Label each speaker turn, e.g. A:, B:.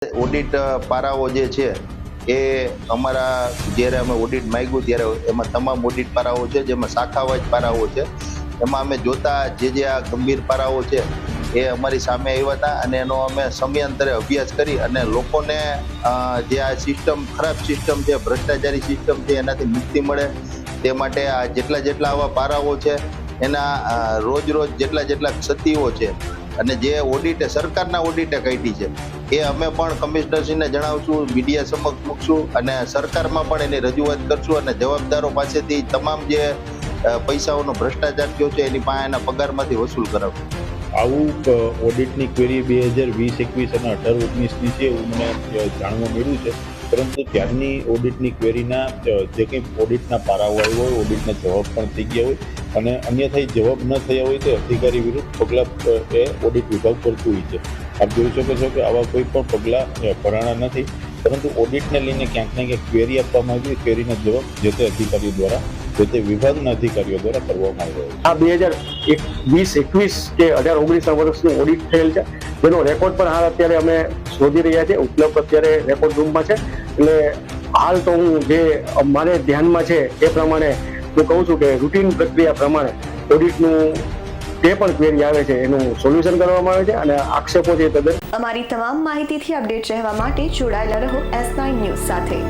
A: Audit પારાઓ જે છે એ અમારા જ્યારે અમે ઓડિટ માંગ્યું ત્યારે એમાં તમામ ઓડિટ પારાઓ છે, જેમાં શાખાવાઇઝ પારાઓ છે. એમાં અમે જોતા જે આ ગંભીર પારાઓ છે એ અમારી સામે આવ્યા હતા અને એનો અમે સમયાંતરે અભ્યાસ કરી અને લોકોને જે આ સિસ્ટમ ખરાબ સિસ્ટમ છે, ભ્રષ્ટાચારી સિસ્ટમ છે, એનાથી મુક્તિ મળે તે માટે આ જેટલા આવા પારાઓ છે એના રોજ જેટલા ક્ષતિઓ છે અને જે ઓડિટે સરકારના ઓડિટે કાઢી છે એ અમે પણ કમિશનરશ્રીને જણાવશું, મીડિયા સમક્ષ મૂકશું અને સરકારમાં પણ એની રજૂઆત કરશું અને જવાબદારો પાસેથી તમામ જે પૈસાઓનો ભ્રષ્ટાચાર થયો છે એની પાસે એના પગારમાંથી વસૂલ કરાવશું.
B: આવું ઓડિટની ક્વેરી 2020-21 અને 18-19ની છે એવું મને જાણવા મળ્યું છે, પરંતુ ત્યારની ઓડિટની ક્વેરીના જે કંઈ ઓડિટના પારાઓ આવ્યો હોય, ઓડિટના જવાબ પણ થઈ ગયા હોય અને અન્યથા જવાબ ન થયા હોય તો અધિકારી વિરુદ્ધ પગલાં એ ઓડિટ વિભાગ કરતું હોય છે. આપ જોઈ શકો છો કે આવા કોઈ પણ પગલાં ભરાણા નથી, પરંતુ ઓડિટને લઈને ક્યાંક ને ક્યાંક ક્વેરી આપવામાં આવી, ક્વેરીના જવાબ જે તે અધિકારીઓ દ્વારા, જે તે વિભાગના અધિકારીઓ દ્વારા કરવામાં આવ્યો છે.
C: આ 2020-21 કે 18-19 વર્ષનું ઓડિટ થયેલ છે, જેનો રેકોર્ડ પણ હાલ અત્યારે અમે શોધી રહ્યા છીએ, ઉપલબ્ધ અત્યારે રેકોર્ડ રૂમમાં છે. એટલે હાલ તો હું જે મારે ધ્યાનમાં છે એ પ્રમાણે હું કહું છું કે રૂટીન પ્રક્રિયા પ્રમાણે ઓડિટનું તે પણ ક્વેરી આવે છે એનું સોલ્યુશન કરવામાં આવે છે અને આક્ષેપો છે તદ્દન.
D: અમારી તમામ માહિતીથી અપડેટ રહેવા માટે જોડાયેલા રહો S9 ન્યૂઝ સાથે.